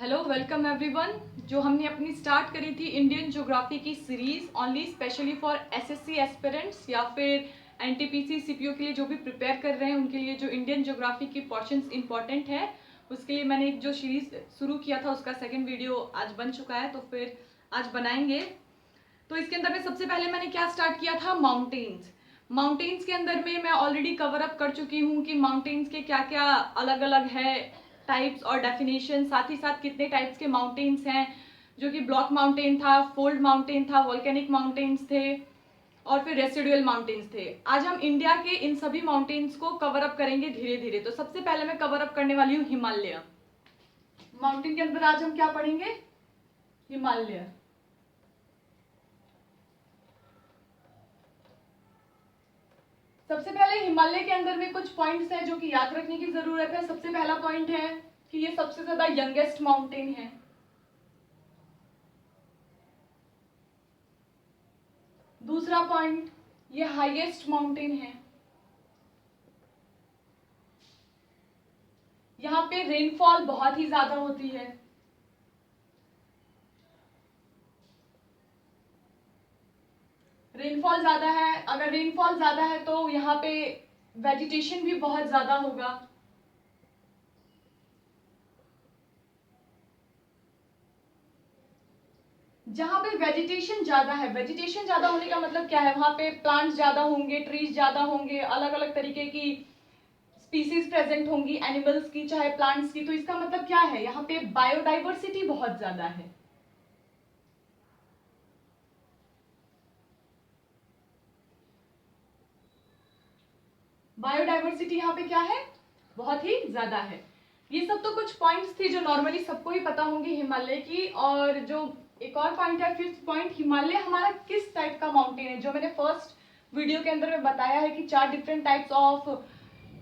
Hello welcome everyone. जो हमने अपनी स्टार्ट करी थी इंडियन ज्योग्राफी की series only specially for SSC aspirants या फिर एनटीपीसी सीपीओ के लिए जो भी प्रिपेयर कर रहे हैं उनके लिए जो इंडियन ज्योग्राफी की पोर्शंस इंपॉर्टेंट है, उसके लिए मैंने एक जो सीरीज शुरू किया था उसका सेकंड वीडियो आज बन चुका है, तो फिर आज बनाएंगे। तो इसके अंदर में सबसे पहले मैंने क्या स्टार्ट किया था, माउंटेन्स। माउंटेन्स के अंदर में मैं ऑलरेडी कवर अप कर चुकी हूँ कि माउंटेन्स के क्या क्या अलग अलग है टाइप्स और डेफिनेशन, साथ ही साथ कितने टाइप्स के माउंटेन्स हैं, जो कि ब्लॉक माउंटेन था, फोल्ड माउंटेन था, वॉल्केनिक माउंटेन्स थे और फिर रेसिडुअल माउंटेन्स थे। आज हम इंडिया के इन सभी माउंटेन्स को कवर अप करेंगे धीरे धीरे। तो सबसे पहले मैं कवर अप करने वाली हूँ हिमालय। माउंटेन के अंदर आज हम क्या पढ़ेंगे, हिमालय। सबसे पहले हिमालय के अंदर में कुछ पॉइंट्स हैं जो कि याद रखने की जरूरत है। सबसे पहला पॉइंट है कि ये सबसे ज्यादा यंगेस्ट माउंटेन है। दूसरा पॉइंट, ये हाईएस्ट माउंटेन है। यहाँ पे रेनफॉल बहुत ही ज्यादा होती है। रेनफॉल ज्यादा है, अगर रेनफॉल ज्यादा है तो यहाँ पे वेजिटेशन भी बहुत ज्यादा होगा। जहां पे वेजिटेशन ज्यादा है, वेजिटेशन ज्यादा होने का मतलब क्या है, वहां पे प्लांट्स ज्यादा होंगे, ट्रीज ज्यादा होंगे, अलग अलग तरीके की स्पीसीज प्रेजेंट होंगी, एनिमल्स की चाहे प्लांट्स की। तो इसका मतलब क्या है, यहाँ पे बायोडाइवर्सिटी बहुत ज्यादा है। बायोडाइवर्सिटी यहाँ पे क्या है, बहुत ही ज्यादा है। ये सब तो कुछ पॉइंट्स थी जो नॉर्मली सबको ही पता होंगी हिमालय की। और जो एक और पॉइंट है, फिफ्थ पॉइंट, हिमालय हमारा किस टाइप का माउंटेन है। जो मैंने फर्स्ट वीडियो के अंदर में बताया है कि 4 डिफरेंट टाइप्स ऑफ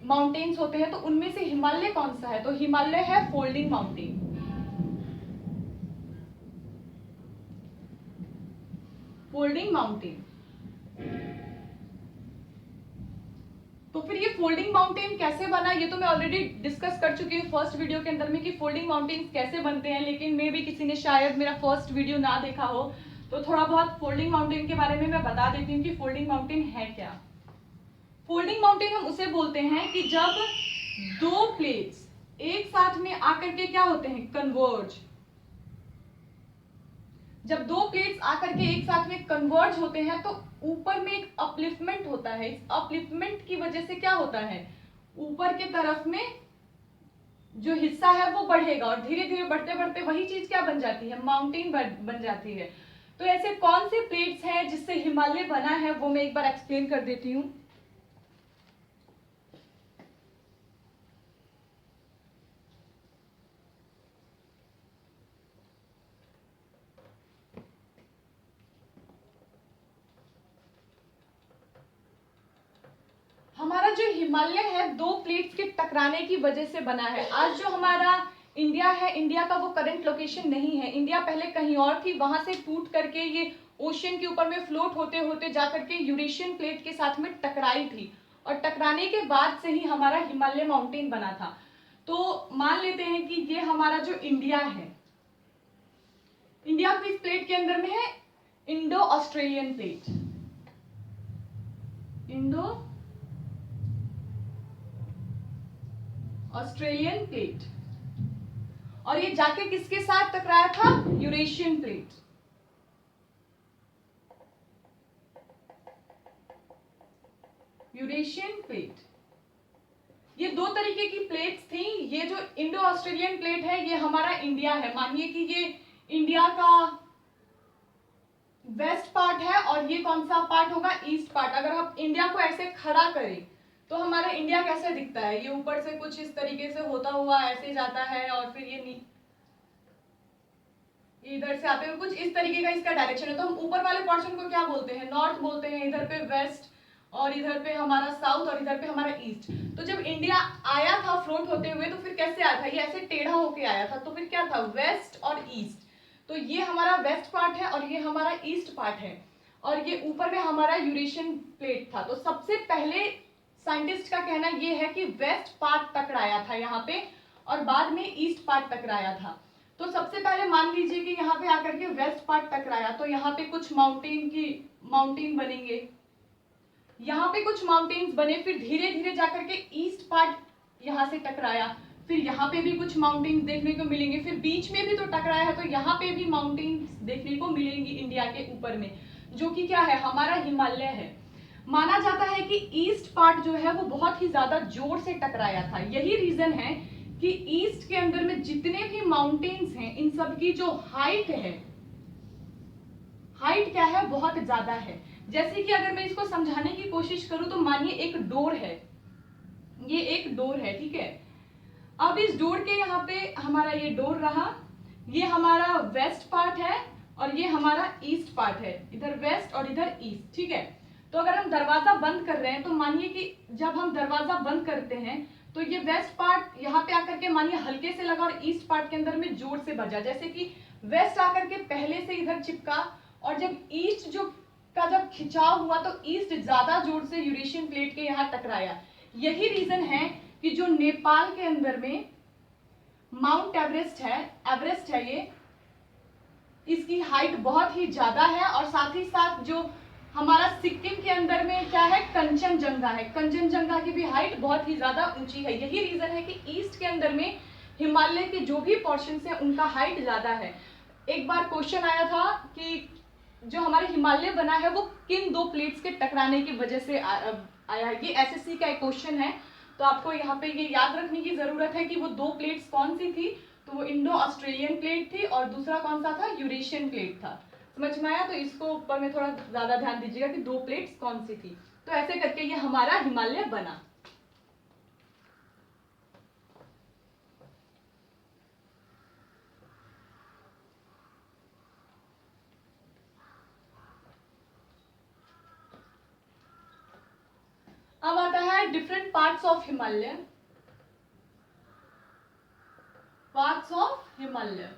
माउंटेन्स होते हैं, तो उनमें से हिमालय कौन सा है, तो हिमालय है फोल्डिंग माउंटेन। Folding mountain. तो फिर ये फोल्डिंग माउंटेन कैसे बना, ये तो मैं ऑलरेडी डिस्कस कर चुकी हूँ फर्स्ट वीडियो के अंदर में कि फोल्डिंग माउंटेन्स कैसे बनते हैं, लेकिन मे भी किसी ने शायद मेरा फर्स्ट वीडियो ना देखा हो, तो थोड़ा बहुत फोल्डिंग माउंटेन के बारे में मैं बता देती हूँ कि फोल्डिंग माउंटेन है क्या। फोल्डिंग माउंटेन हम उसे बोलते हैं कि जब दो प्लेट्स एक साथ में आकर के क्या होते हैं, कन्वर्ज। जब दो प्लेट्स आकर के एक साथ में कन्वर्ज होते हैं तो ऊपर में एक अपलिफ्टमेंट होता है। इस अपलिफ्टमेंट की वजह से क्या होता है, ऊपर के तरफ में जो हिस्सा है वो बढ़ेगा और धीरे धीरे बढ़ते बढ़ते वही चीज क्या बन जाती है, माउंटेन बन जाती है। तो ऐसे कौन से प्लेट्स हैं जिससे हिमालय बना है, वो मैं एक बार एक्सप्लेन कर देती हूँ। हमारा जो हिमालय है दो प्लेट्स के टकराने की वजह से बना है। आज जो हमारा इंडिया है, इंडिया का वो करंट लोकेशन नहीं है। इंडिया पहले कहीं और थी, वहां से टूट करके ये ओशियन के ऊपर में फ्लोट होते होते जाकर के यूरेशियन प्लेट के साथ में टकराई थी और टकराने के बाद से ही हमारा हिमालय माउंटेन बना था। तो मान लेते हैं कि ये हमारा जो इंडिया है, इंडिया किस प्लेट के अंदर में है, Indo Australian plate. Indo Australian plate. और ये जाके किसके साथ टकराया था, यूरेशियन प्लेट। Eurasian plate. ये दो तरीके की प्लेट्स थी। ये जो इंडो ऑस्ट्रेलियन प्लेट है ये हमारा इंडिया है। मानिए कि ये इंडिया का वेस्ट पार्ट है और ये कौन सा पार्ट होगा, ईस्ट पार्ट। अगर हम इंडिया को ऐसे खड़ा करें तो हमारा इंडिया कैसे दिखता है, ये ऊपर से कुछ इस तरीके से होता हुआ ऐसे जाता है और फिर ये इधर से आते हुए कुछ इस तरीके का इसका डायरेक्शन है। तो हम ऊपर वाले पोर्शन को क्या बोलते हैं, नॉर्थ बोलते हैं, इधर पे वेस्ट और इधर पे हमारा साउथ और इधर पे हमारा ईस्ट। तो जब इंडिया आया था फ्लोट होते हुए तो फिर कैसे आया था, ये ऐसे टेढ़ा होके आया था, तो फिर क्या था, वेस्ट और ईस्ट। तो ये हमारा वेस्ट पार्ट है और ये हमारा ईस्ट पार्ट है और ये ऊपर में हमारा यूरेशियन प्लेट था। तो सबसे पहले साइंटिस्ट का कहना ये है कि वेस्ट पार्ट टकराया था यहाँ पे और बाद में ईस्ट पार्ट टकराया था। तो सबसे पहले मान लीजिए कि यहाँ पे आकर के वेस्ट पार्ट टकराया, तो यहाँ पे कुछ माउंटेन बनेंगे, यहाँ पे कुछ माउंटेन्स बने, फिर धीरे धीरे जाकर के ईस्ट पार्ट यहाँ से टकराया, फिर यहाँ पे भी कुछ माउंटेन्स देखने को मिलेंगे, फिर बीच में भी तो टकराया है, तो यहाँ पे भी माउंटेन्स देखने को मिलेंगी इंडिया के ऊपर में, जो कि क्या है, हमारा हिमालय है। माना जाता है कि ईस्ट पार्ट जो है वो बहुत ही ज्यादा जोर से टकराया था। यही रीजन है कि ईस्ट के अंदर में जितने भी माउंटेन्स हैं, इन सब की जो हाइट है, हाइट क्या है, बहुत ज्यादा है। जैसे कि अगर मैं इसको समझाने की कोशिश करूं तो मानिए एक डोर है, ये एक डोर है, ठीक है। अब इस डोर के यहाँ पे हमारा ये डोर रहा, ये हमारा वेस्ट पार्ट है और ये हमारा ईस्ट पार्ट है, इधर वेस्ट और इधर ईस्ट, ठीक है। तो अगर हम दरवाजा बंद कर रहे हैं तो मानिए कि जब हम दरवाजा बंद करते हैं तो ये वेस्ट पार्ट यहाँ पे आकर के मानिए हल्के से लगा और ईस्ट पार्ट के अंदर में जोर से बजा, जैसे कि वेस्ट आकर के पहले से इधर चिपका और जब ईस्ट जब खिंचाव हुआ तो ईस्ट ज्यादा जोर से यूरेशियन प्लेट के यहाँ टकराया। यही रीजन है कि जो नेपाल के अंदर में माउंट एवरेस्ट है ये, इसकी हाइट बहुत ही ज्यादा है, और साथ ही साथ जो हमारा सिक्किम के अंदर में क्या है, कंचनजंगा की भी हाइट बहुत ही ज्यादा ऊंची है। यही रीजन है कि ईस्ट के अंदर में हिमालय के जो भी पोर्शंस है उनका हाइट ज्यादा है। एक बार क्वेश्चन आया था कि जो हमारे हिमालय बना है वो किन दो प्लेट्स के टकराने की वजह से आया है। ये एसएससी का एक क्वेश्चन है, तो आपको यहाँ पे ये याद रखने की जरूरत है कि वो दो प्लेट्स कौन सी थी। तो वो इंडो ऑस्ट्रेलियन प्लेट थी और दूसरा कौन सा था, यूरेशियन प्लेट था। समझ में आया? तो इसको ऊपर में थोड़ा ज्यादा ध्यान दीजिएगा कि दो प्लेट्स कौन सी थी। तो ऐसे करके ये हमारा हिमालय बना। अब आता है different parts of Himalaya. Parts of Himalaya,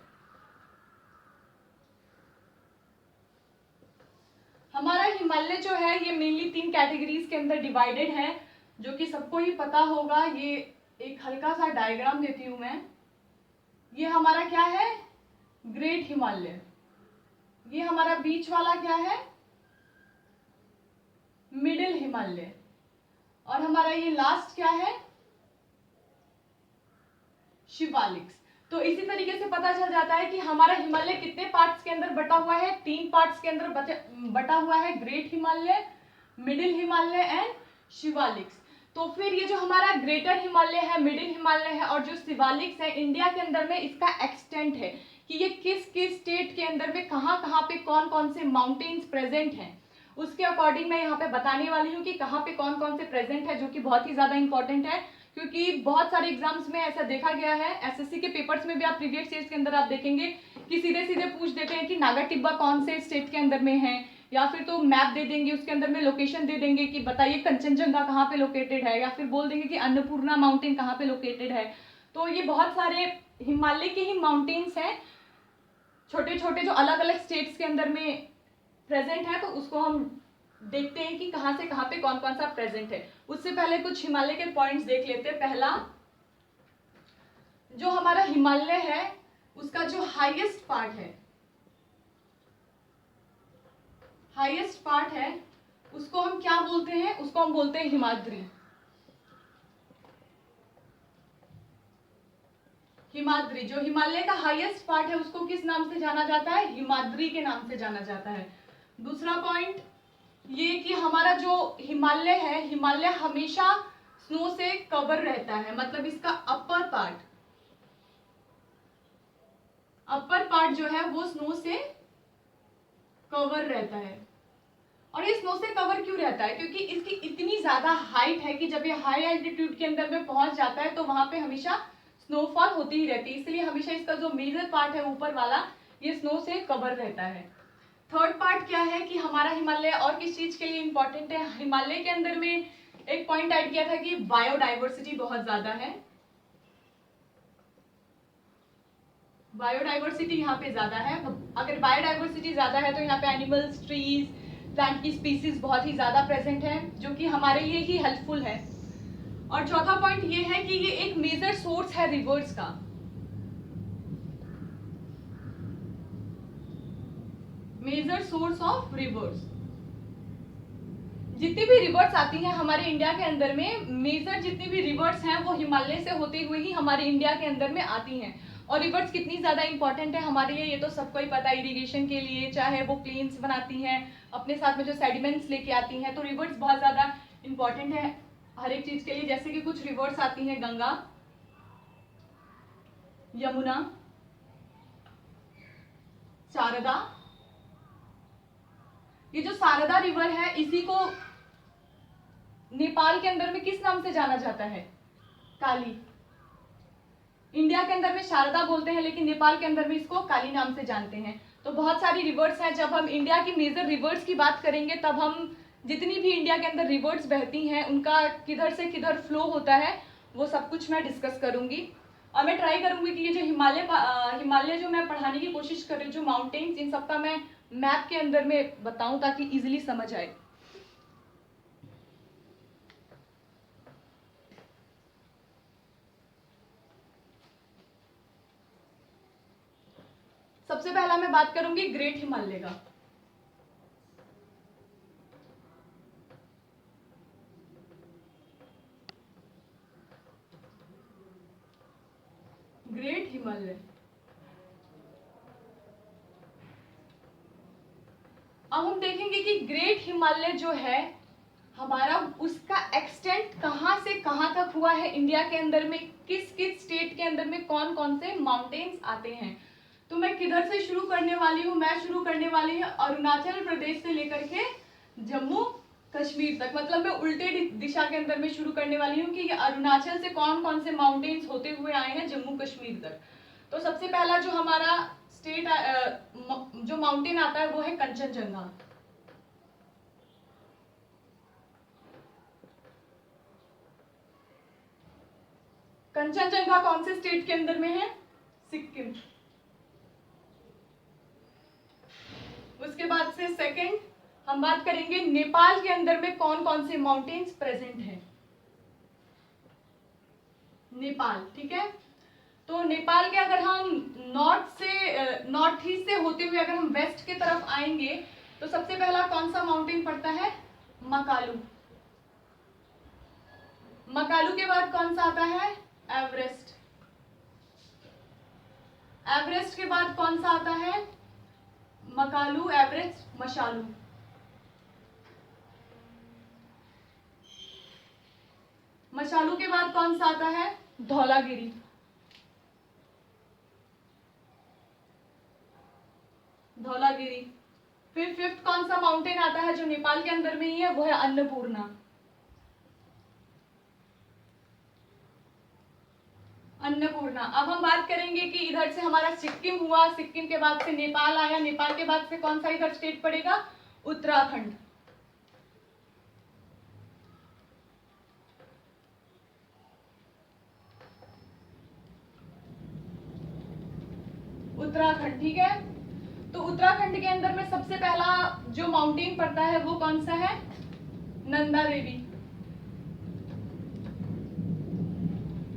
हमारा हिमालय जो है ये मेनली 3 कैटेगरीज के अंदर डिवाइडेड है, जो कि सबको ही पता होगा। ये एक हल्का सा डायग्राम देती हूं मैं। ये हमारा क्या है, ग्रेट हिमालय। ये हमारा बीच वाला क्या है, मिडिल हिमालय। और हमारा ये लास्ट क्या है, शिवालिक्स। तो इसी तरीके से पता चल जाता है कि हमारा हिमालय कितने पार्ट्स के अंदर बटा हुआ है, 3 पार्ट्स के अंदर बटा हुआ है, great Himalaya, middle Himalaya and Shivaliks. तो फिर ये जो हमारा ग्रेटर हिमालय है, मिडिल हिमालय है और जो शिवालिक्स है, इंडिया के अंदर में इसका एक्सटेंट है कि ये किस किस स्टेट के अंदर में कहाँ पे कौन कौन से माउंटेन्स प्रेजेंट हैं, उसके अकॉर्डिंग मैं यहाँ पे बताने वाली हूँ कि कहाँ पे कौन कौन से प्रेजेंट है, जो कि बहुत ही ज्यादा इंपॉर्टेंट है। क्योंकि बहुत सारे एग्जाम्स में ऐसा देखा गया है, एसएससी के पेपर्स में भी आप प्रीवियस ईयर्स के अंदर आप देखेंगे कि सीधे सीधे पूछ देते हैं कि नागा टिब्बा कौन से स्टेट के अंदर में है, या फिर तो मैप दे देंगे, उसके अंदर में लोकेशन दे देंगे कि बताइए कंचनजंगा कहाँ पे लोकेटेड है, या फिर बोल देंगे कि अन्नपूर्णा माउंटेन कहाँ पे लोकेटेड है। तो ये बहुत सारे हिमालय के ही माउंटेन्स हैं, छोटे छोटे, जो अलग अलग स्टेट्स के अंदर में प्रेजेंट है। तो उसको हम देखते हैं कि कहां से कहां पे कौन कौन सा प्रेजेंट है। उससे पहले कुछ हिमालय के पॉइंट्स देख लेते हैं। पहला, जो हमारा हिमालय है उसका जो हाईएस्ट पार्ट है उसको हम क्या बोलते हैं, उसको हम बोलते हैं हिमाद्री। जो हिमालय का हाईएस्ट पार्ट है उसको किस नाम से जाना जाता है, हिमाद्री के नाम से जाना जाता है। दूसरा पॉइंट ये कि हमारा जो हिमालय है, हिमालय हमेशा स्नो से कवर रहता है, मतलब इसका अपर पार्ट जो है वो स्नो से कवर रहता है। और ये स्नो से कवर क्यों रहता है, क्योंकि इसकी इतनी ज्यादा हाइट है कि जब ये हाई एल्टीट्यूड के अंदर में पहुंच जाता है तो वहां पे हमेशा स्नोफॉल होती ही रहती है, इसलिए हमेशा इसका जो मेजर पार्ट है ऊपर वाला, ये स्नो से कवर रहता है। थर्ड पार्ट क्या है कि हमारा हिमालय और किस चीज के लिए इंपॉर्टेंट है, हिमालय के अंदर में एक पॉइंट ऐड किया था कि बायोडाइवर्सिटी बहुत ज्यादा है। बायोडाइवर्सिटी यहाँ पे ज्यादा है। अगर बायोडाइवर्सिटी ज्यादा है तो यहाँ पे एनिमल्स, ट्रीज, प्लांट की स्पीसीज बहुत ही ज्यादा प्रेजेंट है, जो कि हमारे लिए ही हेल्पफुल है। और चौथा पॉइंट ये है कि ये एक मेजर सोर्स है रिवर्स का। Major source of rivers. जितनी भी रिवर्स आती हैं हमारे इंडिया के अंदर में, मेजर जितनी भी रिवर्स हैं वो हिमालय से होते हुए ही हमारे इंडिया के अंदर में आती हैं। और रिवर्स कितनी ज़्यादा इंपॉर्टेंट है हमारे लिए ये तो सबको ही पता है, इरिगेशन के लिए, चाहे वो प्लेन्स बनाती हैं, अपने साथ में जो सेडिमेंट्स लेके आती हैं, तो रिवर्स बहुत ज़्यादा इंपॉर्टेंट है हर एक चीज़ के लिए। जैसे कि कुछ रिवर्स आती हैं, गंगा, यमुना, शारदा। ये जो शारदा रिवर है इसी को नेपाल के अंदर में किस नाम से जाना जाता है? काली। इंडिया के अंदर में शारदा बोलते हैं लेकिन नेपाल के अंदर में इसको काली नाम से जानते हैं। तो बहुत सारी रिवर्स हैं। जब हम इंडिया की मेजर रिवर्स की बात करेंगे तब हम जितनी भी इंडिया के अंदर रिवर्स बहती हैं उनका किधर से किधर फ्लो होता है वो सब कुछ मैं डिस्कस करूंगी। और मैं ट्राई करूंगी कि ये जो हिमालय जो मैं पढ़ाने की कोशिश कर रही हूँ, जो माउंटेन्स, इन सबका मैं मैप के अंदर में बताऊं ताकि इजीली समझ आए। सबसे पहला मैं बात करूंगी ग्रेट हिमालय का। ग्रेट हिमालय, अब हम देखेंगे कि ग्रेट हिमालय जो है हमारा, उसका एक्सटेंट कहां से कहां तक हुआ है इंडिया के अंदर में, किस किस स्टेट के अंदर में कौन कौन से माउंटेन्स आते हैं। तो मैं किधर से शुरू करने वाली हूँ? मैं शुरू करने वाली हूँ अरुणाचल प्रदेश से लेकर के जम्मू कश्मीर तक। मतलब मैं उल्टे दिशा के अंदर में शुरू करने वाली हूँ कि अरुणाचल से कौन कौन से माउंटेन्स होते हुए आए हैं जम्मू कश्मीर तक। तो सबसे पहला जो हमारा स्टेट जो माउंटेन आता है वो है कंचनजंगा। कंचनजंगा कौन से स्टेट के अंदर में है? सिक्किम। उसके बाद से सेकंड हम बात करेंगे नेपाल के अंदर में कौन कौन से माउंटेन्स प्रेजेंट हैं। नेपाल, ठीक है। तो नेपाल के अगर हम नॉर्थ ईस्ट से होते हुए अगर हम वेस्ट के तरफ आएंगे तो सबसे पहला कौन सा माउंटेन पड़ता है? मकालू। मकालू के बाद कौन सा आता है? एवरेस्ट। एवरेस्ट के बाद कौन सा आता है? मकालू, एवरेस्ट, मशालू। मशालू के बाद कौन सा आता है? धौलागिरी। धौलागिरी। फिर फिफ्थ कौन सा माउंटेन आता है जो नेपाल के अंदर में ही है? वो है अन्नपूर्णा। अन्नपूर्णा। अब हम बात करेंगे कि इधर से हमारा सिक्किम हुआ, सिक्किम के बाद से नेपाल आया, नेपाल के बाद से कौन सा इधर स्टेट पड़ेगा? उत्तराखंड। उत्तराखंड, ठीक है। तो उत्तराखंड के अंदर में सबसे पहला जो माउंटेन पड़ता है वो कौन सा है? नंदा देवी।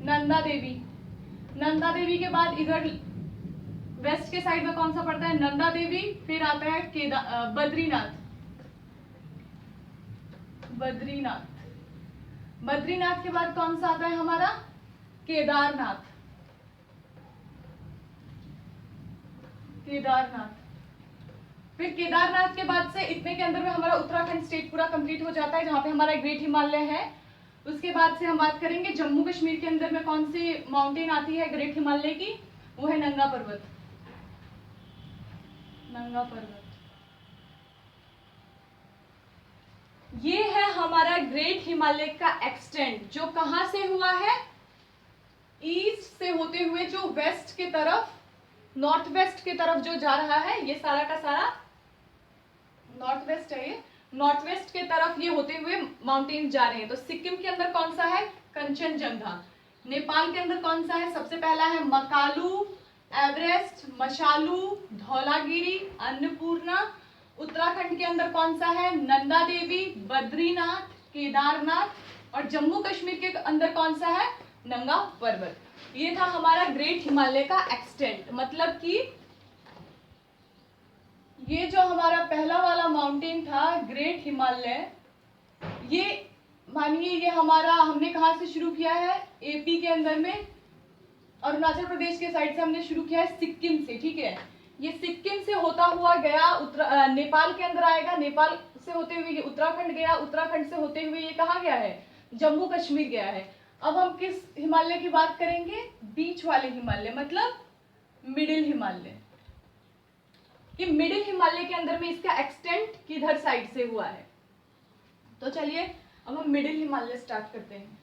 नंदा देवी। नंदा देवी के बाद इधर वेस्ट के साइड में कौन सा पड़ता है? नंदा देवी। फिर आता है बद्रीनाथ। बद्रीनाथ। बद्रीनाथ के बाद कौन सा आता है हमारा? केदारनाथ। केदारनाथ। फिर केदारनाथ के बाद से इतने के अंदर में हमारा उत्तराखंड स्टेट पूरा कंप्लीट हो जाता है जहां पे हमारा ग्रेट हिमालय है। उसके बाद से हम बात करेंगे जम्मू कश्मीर के अंदर में कौन सी माउंटेन आती है ग्रेट हिमालय की? वो है नंगा पर्वत। नंगा पर्वत। ये है हमारा ग्रेट हिमालय का एक्सटेंट जो कहां से हुआ है? ईस्ट से होते हुए जो वेस्ट के तरफ, नॉर्थ वेस्ट की तरफ जो जा रहा है, ये सारा का सारा नॉर्थ वेस्ट है। ये नॉर्थ वेस्ट के तरफ ये होते हुए माउंटेन जा रहे हैं। तो सिक्किम के अंदर कौन सा है? कंचनजंगा। नेपाल के अंदर कौन सा है? सबसे पहला है मकालू, एवरेस्ट, मशालू, धौलागिरी, अन्नपूर्णा। उत्तराखंड के अंदर कौन सा है? नंदा देवी, बद्रीनाथ, केदारनाथ। और जम्मू कश्मीर के अंदर कौन सा है? नंगा पर्वत। ये था हमारा ग्रेट हिमालय का एक्सटेंट। मतलब कि ये जो हमारा पहला वाला माउंटेन था ग्रेट हिमालय, ये मानिए ये हमारा हमने कहाँ से शुरू किया है, एपी के अंदर में, अरुणाचल प्रदेश के साइड से हमने शुरू किया है सिक्किम से, ठीक है। ये सिक्किम से होता हुआ गया नेपाल के अंदर आएगा, नेपाल से होते हुए ये उत्तराखंड गया, उत्तराखंड से होते हुए ये कहाँ गया है, जम्मू कश्मीर गया है। अब हम किस हिमालय की बात करेंगे, बीच वाले हिमालय, मतलब मिडिल हिमालय। कि मिडिल हिमालय के अंदर में इसका एक्सटेंट किधर साइड से हुआ है। तो चलिए अब हम मिडिल हिमालय स्टार्ट करते हैं।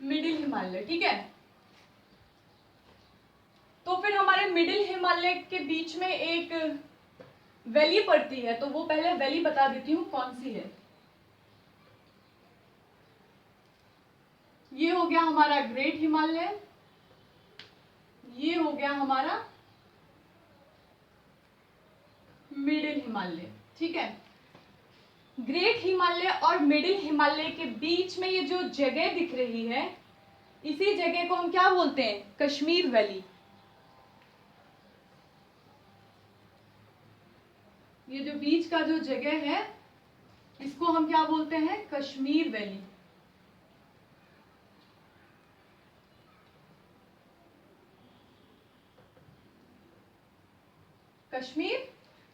मिडिल हिमालय, ठीक है। तो फिर हमारे मिडिल हिमालय के बीच में एक वैली पड़ती है, तो वो पहले वैली बता देती हूँ कौन सी है। ये हो गया हमारा ग्रेट हिमालय, ये हो गया हमारा मिडिल हिमालय, ठीक है। ग्रेट हिमालय और मिडिल हिमालय के बीच में ये जो जगह दिख रही है, इसी जगह को हम क्या बोलते हैं, कश्मीर वैली। ये जो बीच का जो जगह है इसको हम क्या बोलते हैं, कश्मीर वैली। कश्मीर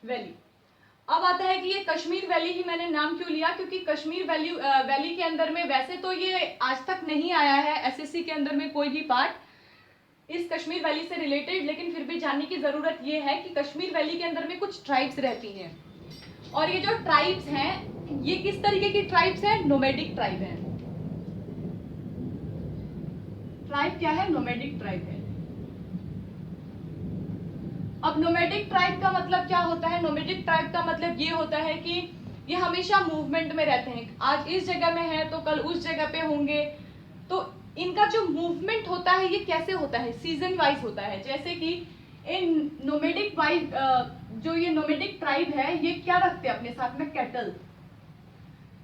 वैली। अब आता है कि ये कश्मीर वैली ही मैंने नाम क्यों लिया, क्योंकि कश्मीर वैली के अंदर में वैसे तो ये आज तक नहीं आया है एसएससी के अंदर में कोई भी पार्ट इस कश्मीर वैली से रिलेटेड, लेकिन फिर भी जानने की जरूरत ये है कि कश्मीर वैली के अंदर में कुछ ट्राइब्स रहती हैं, और ये जो ट्राइब्स हैं ये किस तरीके की ट्राइब्स हैं, नोमैडिक ट्राइब है। ट्राइब क्या है, नोमैडिक ट्राइब है। अब नोमैडिक ट्राइब का मतलब क्या होता है, नोमैडिक ट्राइब का मतलब ये होता है कि ये हमेशा मूवमेंट में रहते हैं, आज इस जगह में है तो कल उस जगह पे होंगे। तो इनका जो मूवमेंट होता है ये कैसे होता है, सीजन वाइज होता है। जैसे कि इन नोमैडिक वाइज जो ये नोमैडिक ट्राइब है ये क्या रखते हैं अपने साथ में, कैटल।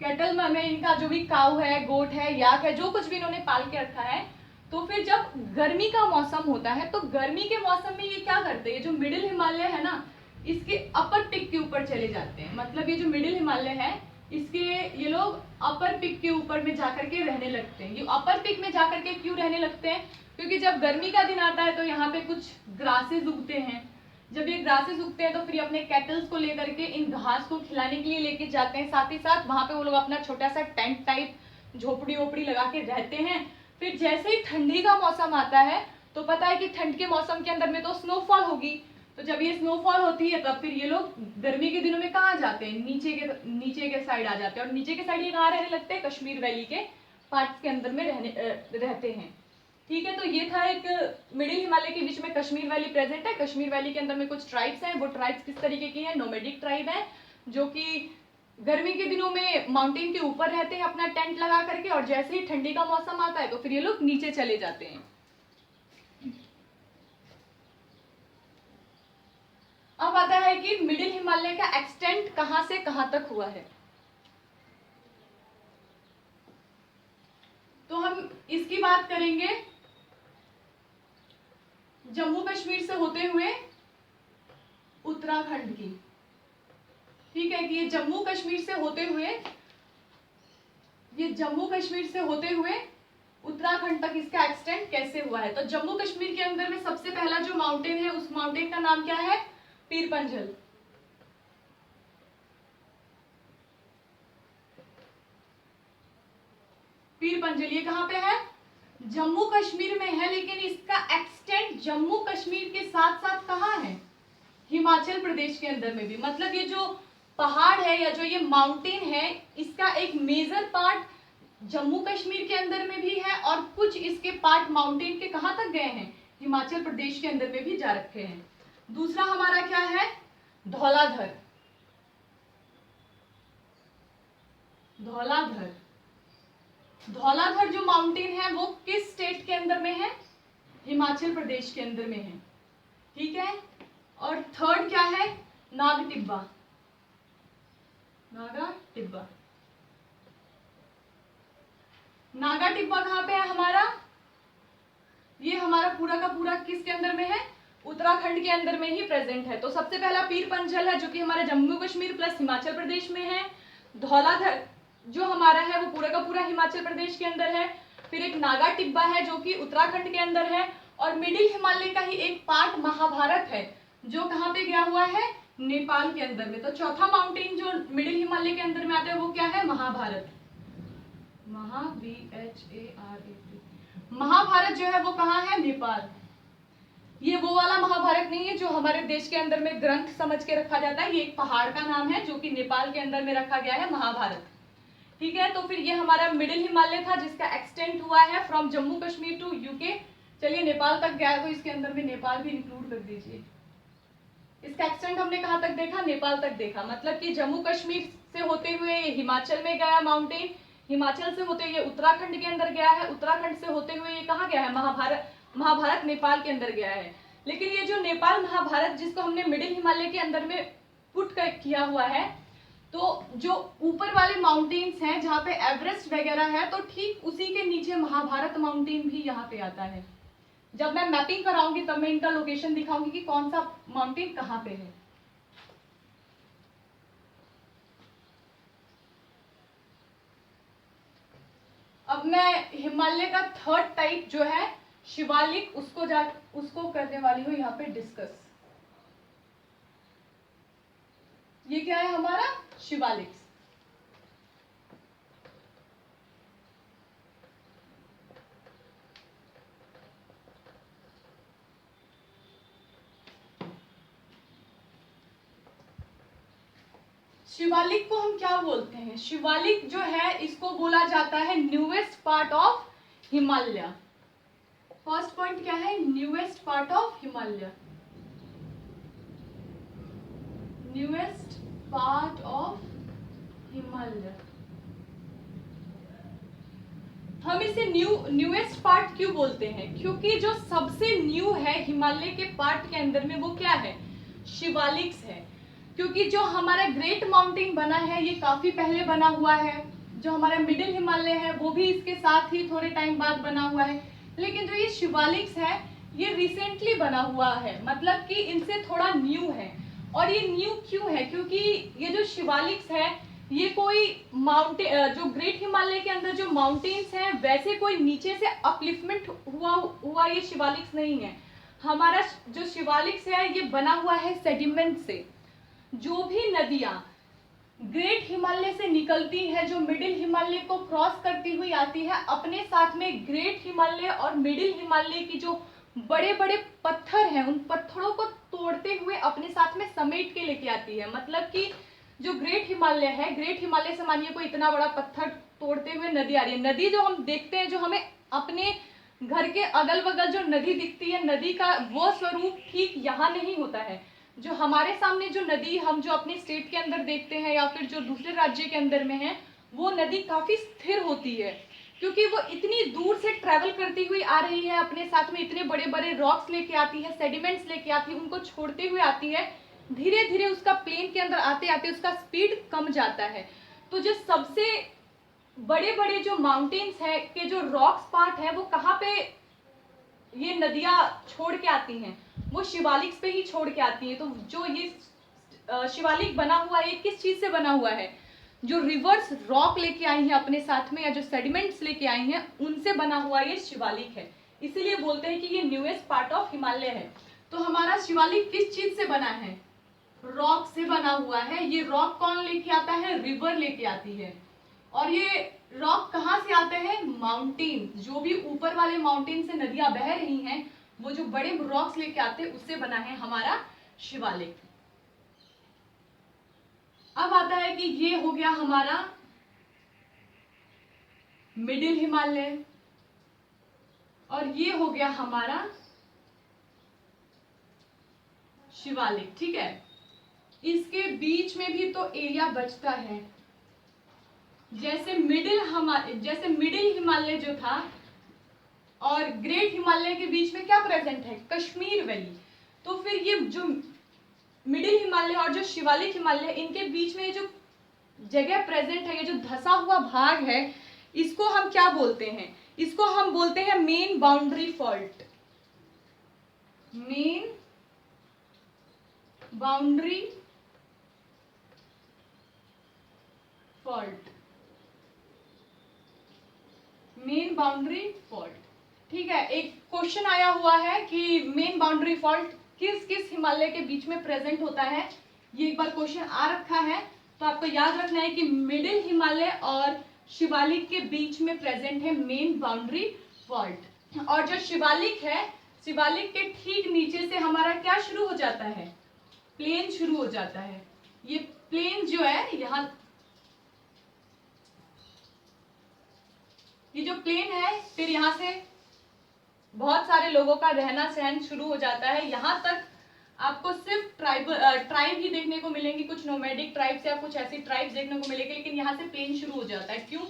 कैटल में इनका जो भी काऊ है, गोट है, याक है, जो कुछ भी इन्होंने पाल के रखा है। तो फिर जब गर्मी का मौसम होता है तो गर्मी के मौसम में ये क्या करते हैं, जो मिडिल हिमालय है ना इसके अपर पिक के ऊपर चले जाते हैं। मतलब ये जो मिडिल हिमालय है इसके ये लोग अपर पिक के ऊपर में जाकर के रहने लगते हैं। ये अपर पिक में जाकर के क्यों रहने लगते हैं, क्योंकि जब गर्मी का दिन आता है तो यहाँ पे कुछ ग्रासेस उगते हैं। जब ये ग्रासेस उगते हैं तो फिर अपने कैटल्स को लेकर के इन घास को खिलाने के लिए लेके जाते हैं। साथ ही साथ वहां पे वो लोग अपना छोटा सा टेंट टाइप झोपड़ी वोपड़ी लगा के रहते हैं। फिर जैसे ही ठंडी का मौसम आता है तो पता है कि ठंड के मौसम के अंदर में तो स्नोफॉल होगी, तो जब ये स्नोफॉल होती है तब फिर ये लोग गर्मी के दिनों में कहाँ जाते हैं, नीचे के साइड आ जाते हैं। और नीचे के साइड ये कहाँ रहने लगते हैं, कश्मीर वैली के पार्ट्स के अंदर में रहते हैं। ठीक है, तो ये था एक मिडिल हिमालय के बीच में कश्मीर वैली प्रेजेंट है। कश्मीर वैली के अंदर में कुछ ट्राइब्स हैं, वो ट्राइब्स किस तरीके की हैं, नोमैडिक ट्राइब है, जो कि गर्मी के दिनों में माउंटेन के ऊपर रहते हैं अपना टेंट लगा करके, और जैसे ही ठंडी का मौसम आता है तो फिर ये लोग नीचे चले जाते हैं। अब आता है कि मिडिल हिमालय का एक्सटेंट कहां से कहां तक हुआ है। तो हम इसकी बात करेंगे जम्मू कश्मीर से होते हुए उत्तराखंड की। ठीक है, कि ये जम्मू कश्मीर से होते हुए उत्तराखंड तक इसका एक्सटेंड कैसे हुआ है। तो जम्मू कश्मीर के अंदर में सबसे पहला जो माउंटेन है उस माउंटेन का नाम क्या है, पीर पंजल। पीर पंजल ये कहां पे है, जम्मू कश्मीर में है, लेकिन इसका एक्सटेंड जम्मू कश्मीर के साथ साथ कहां है, हिमाचल प्रदेश के अंदर में भी। मतलब ये जो पहाड़ है या जो ये माउंटेन है इसका एक मेजर पार्ट जम्मू कश्मीर के अंदर में भी है, और कुछ इसके पार्ट माउंटेन के कहां तक गए हैं, हिमाचल प्रदेश के अंदर में भी जा रखे हैं। दूसरा हमारा क्या है, धौलाधर। धौलाधर जो माउंटेन है वो किस स्टेट के अंदर में है, हिमाचल प्रदेश के अंदर में है, ठीक है। और थर्ड क्या है, नागा टिब्बा। नागा टिब्बा, नागा टिब्बा कहाँ पे है हमारा, ये हमारा पूरा का पूरा किसके अंदर में है, उत्तराखंड के अंदर में ही प्रेजेंट है। तो सबसे पहला पीर पंजल है जो कि हमारे जम्मू कश्मीर प्लस हिमाचल प्रदेश में है। धौलाधर जो हमारा है वो पूरा का पूरा हिमाचल प्रदेश के अंदर है। फिर एक नागा टिब्बा है जो कि उत्तराखंड के अंदर है। और मिडिल हिमालय का ही एक पार्ट महाभारत है जो कहाँ पे गया हुआ है, नेपाल के अंदर में। तो चौथा माउंटेन जो मिडिल हिमालय के अंदर में आता है वो क्या है, महाभारत। महाभारत जो है वो कहाँ है, नेपाल। ये वो वाला महाभारत नहीं है जो हमारे देश के अंदर में ग्रंथ समझ के रखा जाता है, ये एक पहाड़ का नाम है जो कि नेपाल के अंदर में रखा गया है, महाभारत, ठीक है। तो फिर ये हमारा मिडिल हिमालय था जिसका एक्सटेंट हुआ है from Jammu Kashmir to UK. चलिए नेपाल तक गया है तो इसके अंदर में नेपाल भी इंक्लूड कर दीजिए। इसका एक्सटेंट हमने कहाँ तक देखा, नेपाल तक देखा। मतलब कि जम्मू कश्मीर से होते हुए ये हिमाचल में गया माउंटेन, हिमाचल से होते हुए उत्तराखंड के अंदर गया है, उत्तराखंड से होते हुए ये कहाँ गया है, महाभारत नेपाल के अंदर गया है। लेकिन ये जो नेपाल महाभारत जिसको हमने मिडिल हिमालय के अंदर में पुट किया हुआ है, तो जो ऊपर वाले माउंटेन्स हैं जहाँ पे एवरेस्ट वगैरह है, तो ठीक उसी के नीचे महाभारत माउंटेन भी यहाँ पे आता है। जब मैं मैपिंग कराऊंगी तब मैं इनका लोकेशन दिखाऊंगी कि कौन सा माउंटेन कहाँ पे है। अब मैं हिमालय का थर्ड टाइप जो है शिवालिक उसको करने वाली हूँ यहाँ पे डिस्कस। ये क्या है हमारा, शिवालिक। शिवालिक को हम क्या बोलते हैं, शिवालिक जो है इसको बोला जाता है newest part of Himalaya. First point क्या है, newest part of Himalaya, newest part of Himalaya. हम इसे न्यूएस्ट पार्ट क्यों बोलते हैं, क्योंकि जो सबसे न्यू है हिमालय के पार्ट के अंदर में वो क्या है, शिवालिक्स है। क्योंकि जो हमारा ग्रेट माउंटेन बना है ये काफी पहले बना हुआ है, जो हमारा मिडिल हिमालय है वो भी इसके साथ ही थोड़े टाइम बाद बना हुआ है, लेकिन जो ये शिवालिक्स है ये रिसेंटली बना हुआ है, मतलब कि इनसे थोड़ा न्यू है। और ये न्यू क्यों है, क्योंकि ये जो शिवालिक्स है ये कोई माउंटेन, जो ग्रेट हिमालय के अंदर जो माउंटेन्स हैं वैसे कोई नीचे से अपलिफ्टमेंट हुआ ये शिवालिक्स नहीं है। हमारा जो शिवालिक्स है ये बना हुआ है सेडिमेंट से। जो भी नदियां ग्रेट हिमालय से निकलती है, जो मिडिल हिमालय को क्रॉस करती हुई आती है, अपने साथ में ग्रेट हिमालय और मिडिल हिमालय की जो बड़े बड़े पत्थर हैं उन पत्थरों को तोड़ते हुए अपने साथ में समेट के लेके आती है। मतलब कि जो ग्रेट हिमालय है, ग्रेट हिमालय से मानिए कोई इतना बड़ा पत्थर तोड़ते हुए नदी आ रही है। नदी जो हम देखते हैं, जो हमें अपने घर के अगल बगल जो नदी दिखती है, नदी का वो स्वरूप ठीक यहाँ नहीं होता है। जो हमारे सामने जो नदी हम जो अपने स्टेट के अंदर देखते हैं या फिर जो दूसरे राज्य के अंदर में है, वो नदी काफी स्थिर होती है, क्योंकि वो इतनी दूर से ट्रेवल करती हुई आ रही है, अपने साथ में इतने बड़े बड़े रॉक्स लेके आती है, सेडिमेंट्स लेके आती है, उनको छोड़ते हुए आती है। धीरे धीरे उसका प्लेन के अंदर आते आते उसका स्पीड कम जाता है। तो जो सबसे बड़े बड़े जो माउंटेन्स है के जो रॉक्स पार्ट है वो कहाँ पे ये नदियां छोड़ के आती हैं, वो शिवालिक्स पे ही छोड़ के आती हैं। तो जो ये शिवालिक बना हुआ है ये किस चीज से बना हुआ है, जो रिवर्स रॉक लेके आई हैं अपने साथ में या जो सेडिमेंट्स लेके आई हैं उनसे बना हुआ ये शिवालिक है। इसीलिए बोलते हैं कि ये न्यूएस्ट पार्ट ऑफ हिमालय है। तो हमारा शिवालिक किस चीज से बना है, रॉक से बना हुआ है। ये रॉक कौन लेके आता है, रिवर लेके आती है। और ये रॉक कहाँ से आते हैं, माउंटेन, जो भी ऊपर वाले माउंटेन से नदियां बह रही हैं वो जो बड़े रॉक्स लेके आते हैं उससे बना है हमारा शिवालिक। अब आता है कि ये हो गया हमारा मिडिल हिमालय और ये हो गया हमारा शिवालिक, ठीक है। इसके बीच में भी तो एरिया बचता है। जैसे मिडिल हिमालय जो था और ग्रेट हिमालय के बीच में क्या प्रेजेंट है, कश्मीर वैली। तो फिर ये जो मिडिल हिमालय और जो शिवालिक हिमालय, इनके बीच में ये जो जगह प्रेजेंट है, ये जो धसा हुआ भाग है, इसको हम क्या बोलते हैं, इसको हम बोलते हैं main boundary fault. Main boundary fault, main boundary fault. ठीक है, एक क्वेश्चन आया हुआ है कि मेन बाउंड्री फॉल्ट किस किस हिमालय के बीच में प्रेजेंट होता है, ये एक बार क्वेश्चन आ रखा है। तो आपको याद रखना है कि मिडिल हिमालय और शिवालिक के बीच में प्रेजेंट है मेन बाउंड्री फॉल्ट। और जो शिवालिक है, शिवालिक के ठीक नीचे से हमारा क्या शुरू हो जाता है, प्लेन शुरू हो जाता है। ये प्लेन जो है यहाँ, ये जो प्लेन है, फिर यहाँ से बहुत सारे लोगों का रहना सहन शुरू हो जाता है। यहाँ तक आपको सिर्फ ट्राइब ही देखने को मिलेंगी, कुछ नोमैडिक ट्राइब्स या कुछ ऐसी ट्राइब्स देखने को मिलेगी, लेकिन यहाँ से प्लेन शुरू हो जाता है। क्यों?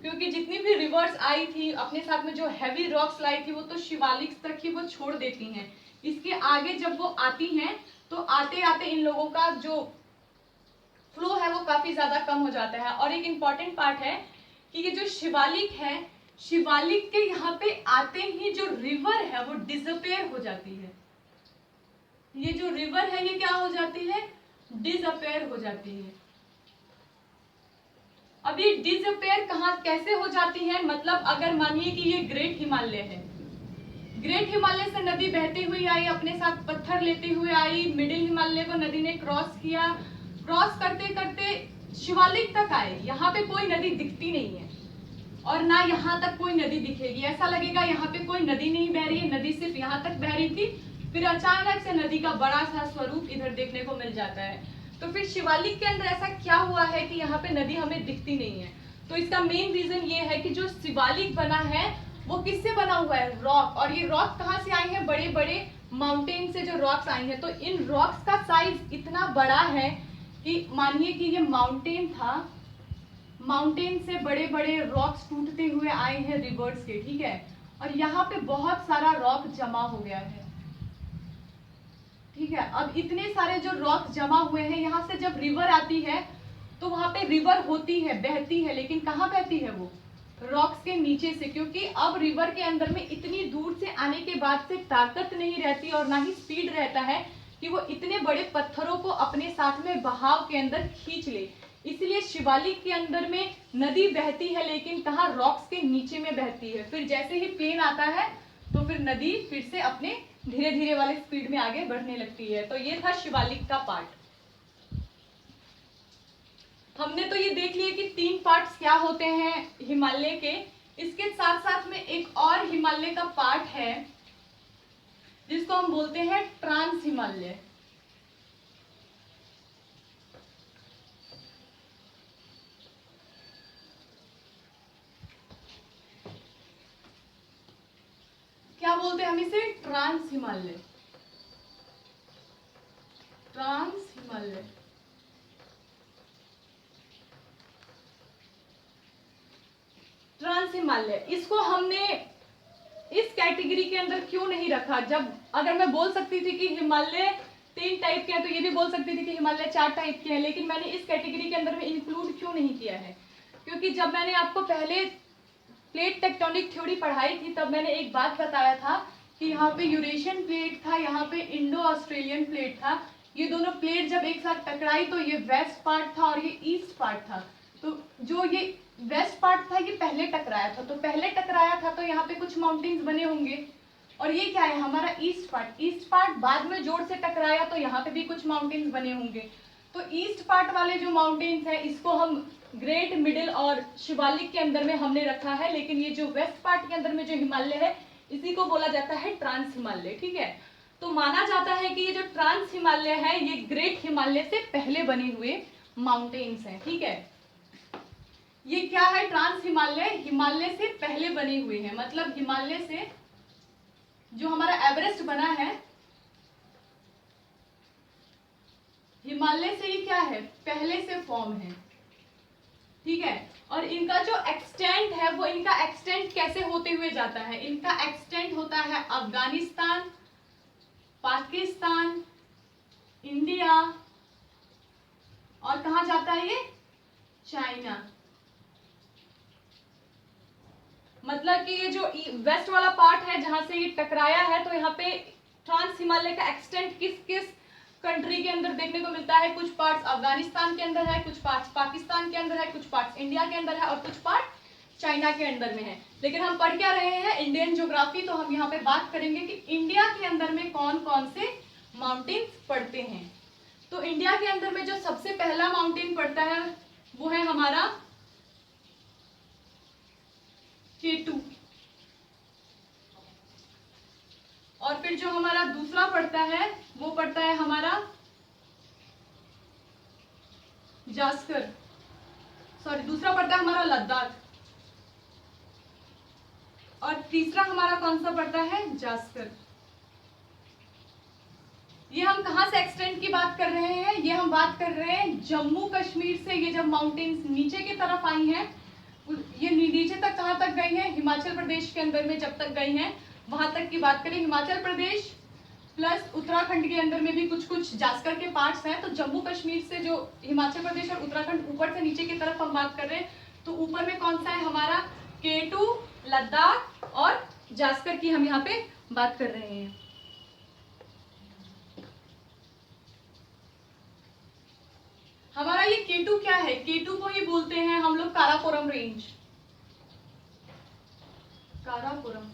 क्योंकि जितनी भी रिवर्स आई थी अपने साथ में जो हैवी रॉक्स लाई थी, वो तो शिवालिक तक ही वो छोड़ देती हैं। इसके आगे जब वो आती हैं तो आते आते इन लोगों का जो फ्लो है वो काफी ज्यादा कम हो जाता है। और एक इम्पॉर्टेंट पार्ट है कि ये जो शिवालिक है, शिवालिक के यहाँ पे आते ही जो रिवर है वो डिसअपेयर हो जाती है। ये जो रिवर है ये क्या हो जाती है, डिसअपेयर हो जाती है। अब ये डिसअपेयर कहाँ कैसे हो जाती है, मतलब अगर मानिए कि ये ग्रेट हिमालय है, ग्रेट हिमालय से नदी बहती हुई आई, अपने साथ पत्थर लेते हुए आई, मिडिल हिमालय को नदी ने क्रॉस किया, क्रॉस करते करते शिवालिक तक आए। यहाँ पे कोई नदी दिखती नहीं है और ना यहाँ तक कोई नदी दिखेगी, ऐसा लगेगा यहाँ पे कोई नदी नहीं बह रही है, नदी सिर्फ यहाँ तक बह रही थी। फिर अचानक से नदी का बड़ा सा स्वरूप इधर देखने को मिल जाता है। तो फिर शिवालिक के अंदर ऐसा क्या हुआ है कि यहाँ पे नदी हमें दिखती नहीं है। तो इसका मेन रीजन ये है कि जो शिवालिक बना है वो किससे बना हुआ है, रॉक। और ये रॉक कहाँ से आए हैं, बड़े बड़े माउंटेन से जो रॉक्स आए हैं। तो इन रॉक्स का साइज इतना बड़ा है कि मानिए कि ये माउंटेन था, माउंटेन से बड़े बड़े रॉक्स टूटते हुए आए हैं रिवर्स के, ठीक है। और यहाँ पे बहुत सारा रॉक जमा हो गया है, ठीक है। अब इतने सारे जो रॉक जमा हुए हैं, यहाँ से जब रिवर आती है तो वहां पे रिवर होती है, बहती है, लेकिन कहाँ बहती है वो, रॉक्स के नीचे से। क्योंकि अब रिवर के अंदर में इतनी दूर से आने के बाद से ताकत नहीं रहती और ना ही स्पीड रहता है कि वो इतने बड़े पत्थरों को अपने साथ में बहाव के अंदर खींच ले। इसलिए शिवालिक के अंदर में नदी बहती है, लेकिन कहाँ, रॉक्स के नीचे में बहती है। फिर जैसे ही प्लेन आता है तो फिर नदी फिर से अपने धीरे धीरे वाले स्पीड में आगे बढ़ने लगती है। तो ये था शिवालिक का पार्ट। हमने तो ये देख लिया कि 3 पार्ट्स क्या होते हैं हिमालय के। इसके साथ साथ में एक और हिमालय का पार्ट है जिसको हम बोलते हैं ट्रांस हिमालय। क्या बोलते हैं हम इसे, trans Himalaya, trans Himalaya. Trans Himalaya, इसको हमने इस कैटेगरी के अंदर क्यों नहीं रखा। जब अगर मैं बोल सकती थी कि हिमालय 3 टाइप के हैं, तो ये भी बोल सकती थी कि हिमालय 4 टाइप के हैं, लेकिन मैंने इस कैटेगरी के अंदर में इंक्लूड क्यों नहीं किया है, क्योंकि जब मैंने आपको पहले प्लेट टेक्टोनिक थ्योरी पढ़ाई थी तब मैंने एक बात बताया था कि यहाँ पे यूरेशियन प्लेट था, यहाँ पे इंडो ऑस्ट्रेलियन प्लेट था। ये दोनों प्लेट जब एक साथ टकराई तो ये वेस्ट पार्ट था और ये ईस्ट पार्ट था। तो जो ये वेस्ट पार्ट था ये पहले टकराया था, तो पहले टकराया था तो यहाँ पे कुछ माउंटेन्स बने होंगे। और ये क्या है, हमारा ईस्ट पार्ट, ईस्ट पार्ट बाद में जोर से टकराया तो यहाँ पे भी कुछ माउंटेन्स बने होंगे। तो ईस्ट पार्ट वाले जो माउंटेन्स है इसको हम ग्रेट, मिडिल और शिवालिक के अंदर में हमने रखा है, लेकिन ये जो वेस्ट पार्ट के अंदर में जो हिमालय है इसी को बोला जाता है ट्रांस हिमालय, ठीक है। तो माना जाता है कि ये जो ट्रांस हिमालय है ये ग्रेट हिमालय से पहले बने हुए माउंटेन्स हैं, ठीक है। ये क्या है, ट्रांस हिमालय, हिमालय से पहले बने हुए हैं। मतलब हिमालय से जो हमारा एवरेस्ट बना है, हिमालय से ही क्या है, पहले से फॉर्म है। ठीक है। और इनका जो एक्सटेंट है वो इनका एक्सटेंट कैसे होते हुए जाता है, इनका एक्सटेंट होता है अफगानिस्तान, पाकिस्तान, इंडिया, और कहाँ जाता है ये, चाइना। मतलब कि ये जो वेस्ट वाला पार्ट है जहां से ये टकराया है, तो यहाँ पे ट्रांस हिमालय का एक्सटेंट किस किस कंट्री के अंदर देखने को मिलता है। कुछ पार्ट्स अफगानिस्तान के अंदर है, कुछ पार्ट्स पाकिस्तान के अंदर है, कुछ पार्ट्स इंडिया के अंदर है, और कुछ पार्ट चाइना के अंदर में है। लेकिन हम पढ़ क्या रहे हैं, इंडियन ज्योग्राफी, तो हम यहाँ पे बात करेंगे कि इंडिया के अंदर में कौन कौन से माउंटेन्स पड़ते हैं। तो इंडिया के अंदर में जो सबसे पहला माउंटेन पड़ता है वो है हमारा K2, और फिर जो हमारा दूसरा पड़ता है वो पड़ता है हमारा जास्कर, सॉरी दूसरा पड़ता है हमारा लद्दाख, और तीसरा हमारा कौन सा पड़ता है, जास्कर। ये हम कहां से एक्सटेंड की बात कर रहे हैं, ये हम बात कर रहे हैं जम्मू कश्मीर से। ये जब माउंटेन्स नीचे की तरफ आई हैं, ये नीचे तक कहां तक गई हैं, हिमाचल प्रदेश के अंदर में जब तक गई हैं वहां तक की बात करें। हिमाचल प्रदेश प्लस उत्तराखंड के अंदर में भी कुछ कुछ जास्कर के पार्ट्स हैं। तो जम्मू कश्मीर से जो हिमाचल प्रदेश और उत्तराखंड ऊपर से नीचे की तरफ हम बात कर रहे हैं, तो ऊपर में कौन सा है हमारा K2, लद्दाख और जास्कर की हम यहाँ पे बात कर रहे हैं। हमारा ये K2 क्या है, K2 को ही बोलते हैं हम लोग काराकोरम रेंज, काराकोरम,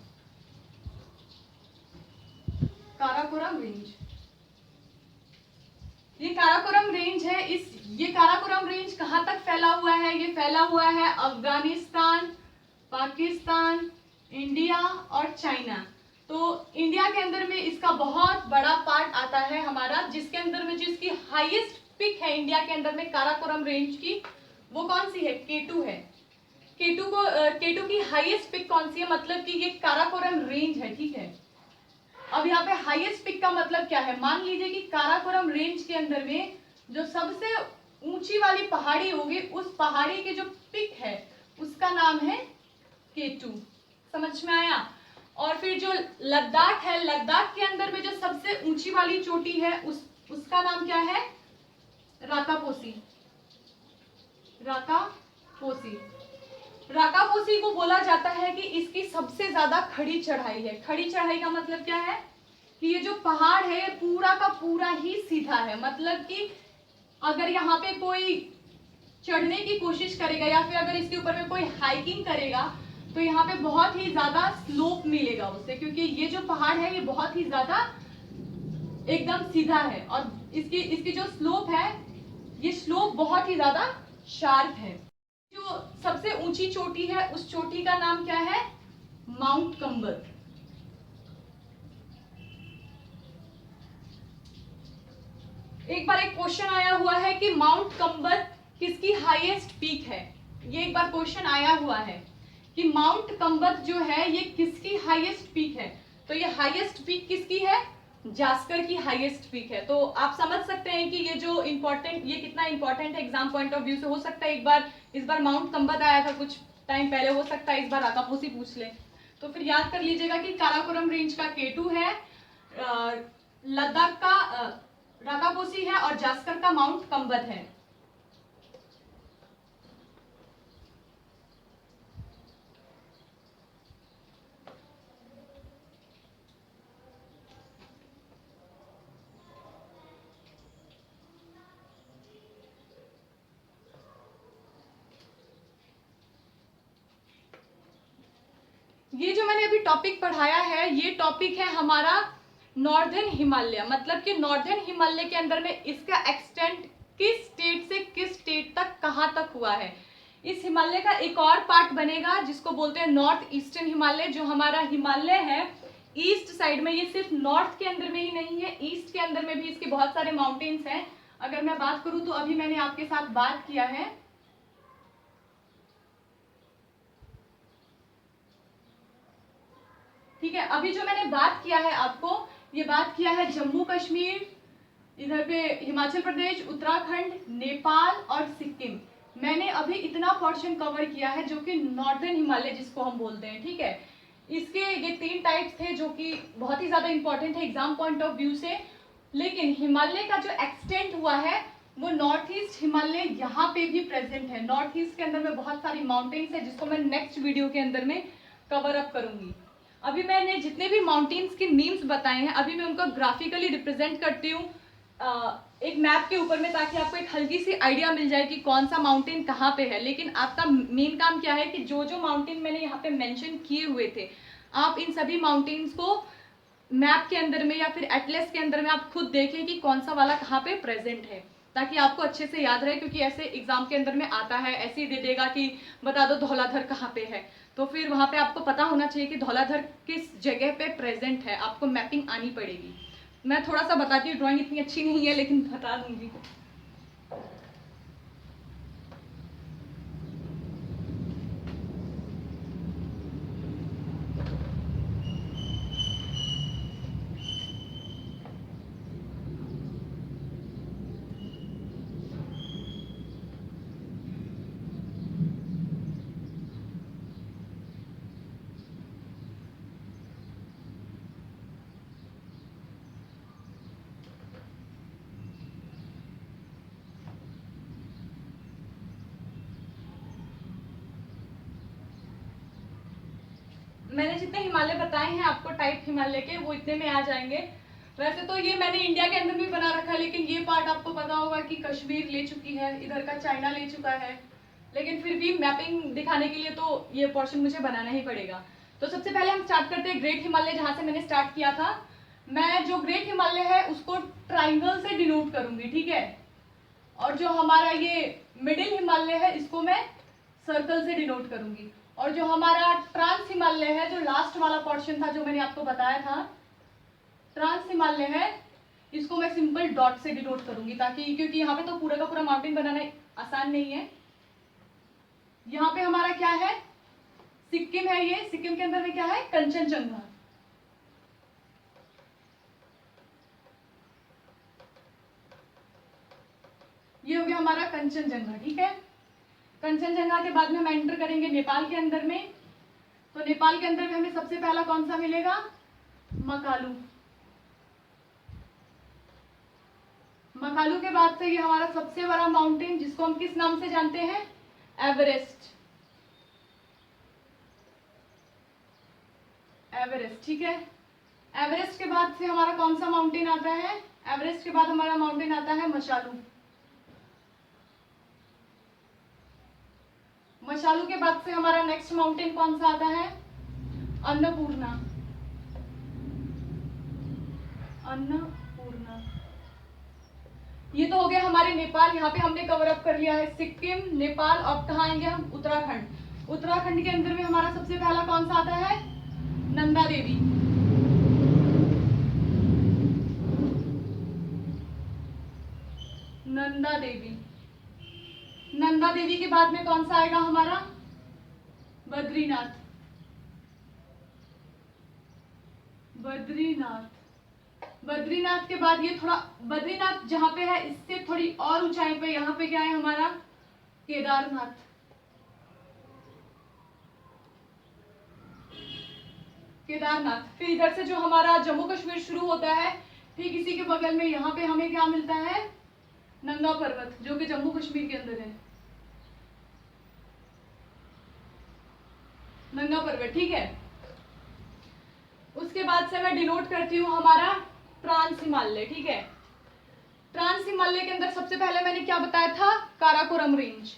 काराकोरम रेंज। ये काराकोरम रेंज है। ये काराकोरम रेंज कहां तक फैला हुआ है, ये फैला हुआ है अफगानिस्तान, पाकिस्तान, इंडिया और चाइना। तो इंडिया के अंदर में इसका बहुत बड़ा पार्ट आता है हमारा, जिसके अंदर में जिसकी हाईएस्ट पिक है इंडिया के अंदर में काराकोरम रेंज की, वो कौन सी है, K2 है। K2 की हाईएस्ट पिक कौन सी है, मतलब कि ये काराकोरम रेंज है, ठीक है। अब यहाँ पे हाईएस्ट पिक का मतलब क्या है, मान लीजिए कि काराकोरम रेंज के अंदर में जो सबसे ऊंची वाली पहाड़ी होगी, उस पहाड़ी की जो पिक है उसका नाम है K2, समझ में आया। और फिर जो लद्दाख है, लद्दाख के अंदर में जो सबसे ऊंची वाली चोटी है उसका नाम क्या है, राकापोसी, राकापोसी। राकापोसी को बोला जाता है कि इसकी सबसे ज्यादा खड़ी चढ़ाई है। खड़ी चढ़ाई का मतलब क्या है कि ये जो पहाड़ है पूरा का पूरा ही सीधा है, मतलब कि अगर यहाँ पे कोई चढ़ने की कोशिश करेगा या फिर अगर इसके ऊपर में कोई हाइकिंग करेगा तो यहाँ पे बहुत ही ज्यादा स्लोप मिलेगा उससे, क्योंकि ये जो पहाड़ है ये बहुत ही ज्यादा एकदम सीधा है, और इसकी जो स्लोप है ये स्लोप बहुत ही ज्यादा शार्प है। जो सबसे ऊंची चोटी है उस चोटी का नाम क्या है, माउंट कंबर। एक बार एक क्वेश्चन आया हुआ है कि माउंट कंबर किसकी हाईएस्ट पीक है। ये एक बार क्वेश्चन आया हुआ है कि माउंट कंबर जो है ये किसकी हाईएस्ट पीक है। तो ये हाईएस्ट पीक किसकी है, जास्कर की हाईएस्ट पीक है। तो आप समझ सकते हैं कि ये जो इम्पोर्टेंट, ये कितना इंपॉर्टेंट है एग्जाम पॉइंट ऑफ व्यू से। हो सकता है इस बार माउंट कंबर आया था कुछ टाइम पहले, हो सकता है इस बार राकापोसी पूछ ले। तो फिर याद कर लीजिएगा कि काराकोरम रेंज का K2 है, लद्दाख का राकापोसी है और जास्कर का माउंट कंबर है। ये जो मैंने अभी टॉपिक पढ़ाया है ये टॉपिक है हमारा नॉर्दर्न हिमालय, मतलब कि नॉर्दर्न हिमालय के अंदर में इसका एक्सटेंट किस स्टेट से किस स्टेट तक कहां तक हुआ है। इस हिमालय का एक और पार्ट बनेगा जिसको बोलते हैं नॉर्थ ईस्टर्न हिमालय। जो हमारा हिमालय है ईस्ट साइड में, ये सिर्फ नॉर्थ के अंदर में ही नहीं है, ईस्ट के अंदर में भी इसके बहुत सारे माउंटेन्स हैं। अगर मैं बात करूं तो अभी मैंने आपके साथ बात किया है ठीक है, अभी जो मैंने बात किया है आपको, ये बात किया है जम्मू कश्मीर, इधर पे हिमाचल प्रदेश, उत्तराखंड, नेपाल और सिक्किम। मैंने अभी इतना पोर्शन कवर किया है जो कि नॉर्दर्न हिमालय जिसको हम बोलते हैं, ठीक है। इसके ये 3 टाइप्स थे जो कि बहुत ही ज़्यादा इंपॉर्टेंट है एग्जाम पॉइंट ऑफ व्यू से। लेकिन हिमालय का जो एक्सटेंड हुआ है वो नॉर्थ ईस्ट हिमालय यहाँ पे भी प्रेजेंट है। नॉर्थ ईस्ट के अंदर में बहुत सारी माउंटेन्स है जिसको मैं नेक्स्ट वीडियो के अंदर में कवर अप करूंगी। अभी मैंने जितने भी माउंटेन्स के नेम्स बताए हैं अभी मैं उनको ग्राफिकली रिप्रेजेंट करती हूँ एक मैप के ऊपर में, ताकि आपको एक हल्की सी आइडिया मिल जाए कि कौन सा माउंटेन कहाँ पे है। लेकिन आपका मेन काम क्या है कि जो जो माउंटेन मैंने यहाँ पे मेंशन किए हुए थे आप इन सभी माउंटेन्स को मैप के अंदर में या फिर एटलस के अंदर में आप खुद देखें कि कौन सा वाला कहाँ पे प्रेजेंट है, ताकि आपको अच्छे से याद रहे। क्योंकि ऐसे एग्जाम के अंदर में आता है, ऐसे ही दे देगा कि बता दो धौलाधर कहाँ पे है, तो फिर वहाँ पे आपको पता होना चाहिए कि धौलाधर किस जगह पे प्रेजेंट है, आपको मैपिंग आनी पड़ेगी। मैं थोड़ा सा बताती हूँ, ड्राइंग इतनी अच्छी नहीं है लेकिन बता दूंगी। मैंने जितने हिमालय बताए हैं आपको टाइप हिमालय के, वो इतने में आ जाएंगे। वैसे तो ये मैंने इंडिया के अंदर भी बना रखा है, लेकिन ये पार्ट आपको पता होगा कि कश्मीर ले चुकी है, इधर का चाइना ले चुका है। लेकिन फिर भी मैपिंग दिखाने के लिए तो ये पोर्शन मुझे बनाना ही पड़ेगा। तो सबसे पहले हम स्टार्ट करते हैं ग्रेट हिमालय, जहाँ से मैंने स्टार्ट किया था। मैं जो ग्रेट हिमालय है उसको ट्राइंगल से डिनोट करूंगी, ठीक है। और जो हमारा ये मिडिल हिमालय है इसको मैं सर्कल से डिनोट करूंगी। और जो हमारा ट्रांस हिमालय है, जो लास्ट वाला पोर्शन था जो मैंने आपको बताया था ट्रांस हिमालय है, इसको मैं सिंपल डॉट से डिनोट करूंगी, ताकि क्योंकि यहाँ पे तो पूरा का पूरा माउंटेन बनाना आसान नहीं है। यहाँ पे हमारा क्या है, सिक्किम है। ये सिक्किम के अंदर में क्या है, कंचनजंगा। ये हो गया हमारा कंचनजंगा, ठीक है। कंचनजंगा के बाद में हम एंटर करेंगे नेपाल के अंदर में। तो नेपाल के अंदर में हमें सबसे पहला कौन सा मिलेगा, मकालू। मकालू के बाद से ये हमारा सबसे बड़ा माउंटेन जिसको हम किस नाम से जानते हैं, एवरेस्ट। एवरेस्ट, ठीक है। एवरेस्ट के बाद से हमारा कौन सा माउंटेन आता है, एवरेस्ट के बाद हमारा माउंटेन आता है मशालू। मशालू के बाद से हमारा नेक्स्ट माउंटेन कौन सा आता है, अन्नपूर्णा। अन्नपूर्णा। ये तो हो गया हमारे नेपाल, यहाँ पे हमने कवर अप कर लिया है सिक्किम, नेपाल। अब कहाँ आएंगे हम, उत्तराखंड। उत्तराखंड के अंदर में हमारा सबसे पहला कौन सा आता है, नंदा देवी। नंदा देवी। नंदा देवी के बाद में कौन सा आएगा हमारा, बद्रीनाथ। बद्रीनाथ। बद्रीनाथ के बाद ये थोड़ा, बद्रीनाथ जहां पे है इससे थोड़ी और ऊंचाई पे यहाँ पे क्या है हमारा, केदारनाथ। केदारनाथ। फिर इधर से जो हमारा जम्मू कश्मीर शुरू होता है, ठीक इसी के बगल में यहाँ पे हमें क्या मिलता है, नंगा पर्वत, जो कि जम्मू कश्मीर के अंदर है। नंगा पर्वत, ठीक है। उसके बाद से मैं डिनोट करती हूँ हमारा ट्रांस हिमालय, ठीक है। ट्रांस हिमालय के अंदर सबसे पहले मैंने क्या बताया था, काराकोरम रेंज।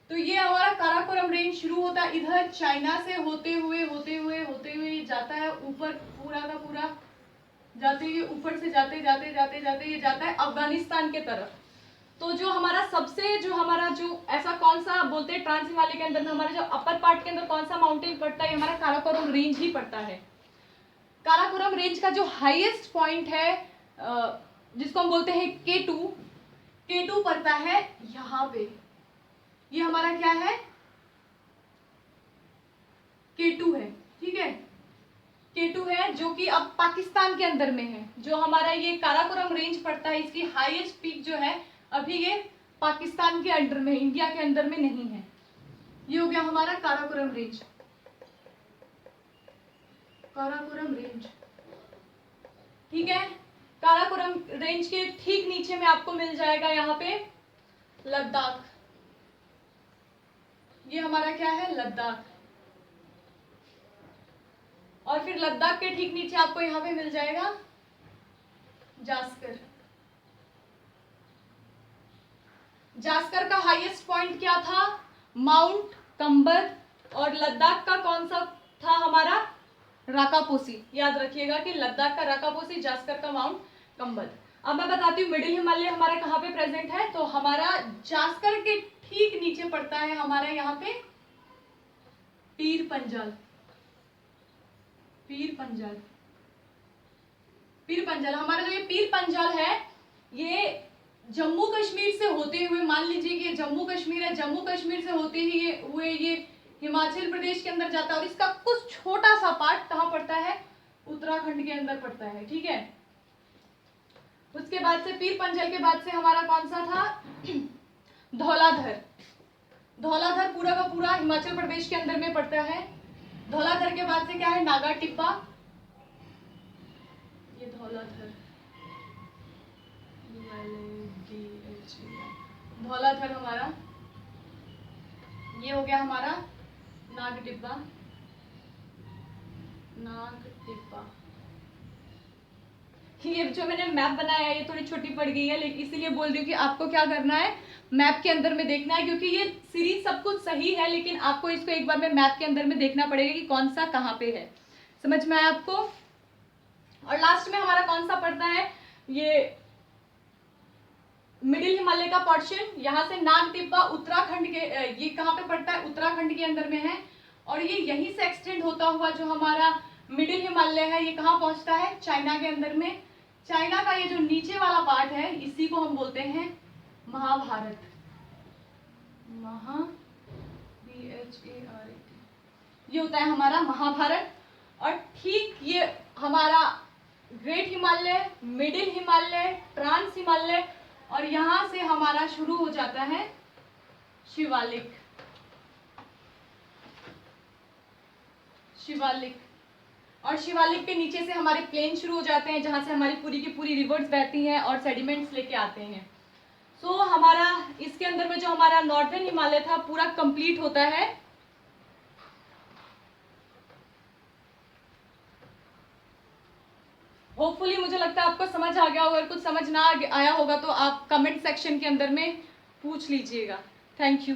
तो ये हमारा काराकोरम रेंज शुरू होता है इधर चाइना से होते हुए जाता है ऊपर, पूरा का पूरा जाते हुए ऊपर से जाते ये जाता है अफगानिस्तान के तरफ। तो जो हमारा सबसे जो ऐसा कौन सा बोलते हैं ट्रांस हिमालय के अंदर में हमारा जो अपर पार्ट के अंदर कौन सा माउंटेन पड़ता है, हमारा काराकोरम रेंज ही पड़ता है। काराकोरम रेंज का जो हाईएस्ट पॉइंट है जिसको हम बोलते हैं K2 पड़ता है यहाँ पे। ये हमारा क्या है, K2 है, ठीक है। K2 है जो कि अब पाकिस्तान के अंदर में है। जो हमारा ये काराकोरम रेंज पड़ता है इसकी हाईएस्ट पीक जो है अभी ये पाकिस्तान के अंडर में, इंडिया के अंडर में नहीं है। ये हो गया हमारा काराकोरम रेंज, काराकोरम रेंज, ठीक है। काराकोरम रेंज के ठीक नीचे में आपको मिल जाएगा यहाँ पे लद्दाख। ये हमारा क्या है, लद्दाख। और फिर लद्दाख के ठीक नीचे आपको यहाँ पे मिल जाएगा जास्कर। जास्कर का हाईएस्ट पॉइंट क्या था, माउंट कंबर। और लद्दाख का कौन सा था हमारा, राकापोसी। याद रखिएगा कि लद्दाख का राकापोसी, जास्कर का माउंट कंबर। अब मैं बताती हूँ मिडिल हिमालय हमारा कहाँ पे प्रेजेंट है। तो हमारा जास्कर के ठीक नीचे पड़ता है हमारा यहाँ पे पीर पंजाल। पीर पंजाल, पीर पंजाल हमारा जो ये पीर पंजाल है, ये जम्मू कश्मीर से होते हुए, मान लीजिए कि जम्मू कश्मीर है, जम्मू कश्मीर से होते ही हुए ये हिमाचल प्रदेश के अंदर जाता है। और इसका कुछ छोटा सा पार्ट कहाँ पड़ता है, उत्तराखंड के अंदर पड़ता है, ठीक है। उसके बाद से पीर पंजाल के बाद से हमारा कौन सा था, धौलाधर। धौलाधर पूरा का पूरा हिमाचल प्रदेश के अंदर में पड़ता है। धौलाधर के बाद से क्या है, नागा टिब्बा। ये धौलाधर, धौलाधर हमारा, ये हो गया हमारा नाग टिब्बा। नाग टिब्बा, ये जो मैंने मैप बनाया है ये थोड़ी छोटी पड़ गई है, लेकिन इसीलिए बोल रही हूँ कि आपको क्या करना है, मैप के अंदर में देखना है। क्योंकि ये सीरीज सब कुछ सही है, लेकिन आपको इसको एक बार में मैप के अंदर में देखना पड़ेगा कि कौन सा कहाँ पे है। समझ में आया आपको। और लास्ट में हमारा कौन सा पड़ता है, ये मिडिल हिमालय का पोर्शन। यहाँ से नाग टिब्बा उत्तराखंड के, ये कहाँ पे पड़ता है, उत्तराखंड के अंदर में है। और ये यहीं से एक्सटेंड होता हुआ जो हमारा मिडिल हिमालय है, ये कहाँ पहुंचता है, चाइना के अंदर में। चाइना का ये जो नीचे वाला पार्ट है, इसी को हम बोलते हैं महाभारत। ये होता है हमारा महाभारत। और ठीक ये हमारा great Himalaya, middle Himalaya, trans Himalaya, और यहां से हमारा शुरू हो जाता है शिवालिक। शिवालिक, और शिवालिक के नीचे से हमारे प्लेन शुरू हो जाते हैं, जहां से हमारी पूरी की पूरी रिवर्स बहती हैं और सेडिमेंट्स लेके आते हैं। सो हमारा इसके अंदर में जो हमारा नॉर्दर्न हिमालय था पूरा कंप्लीट होता है। होपफुली मुझे लगता है आपको समझ आ गया होगा। अगर कुछ समझ ना आया होगा तो आप कमेंट सेक्शन के अंदर में पूछ लीजिएगा। Thank you.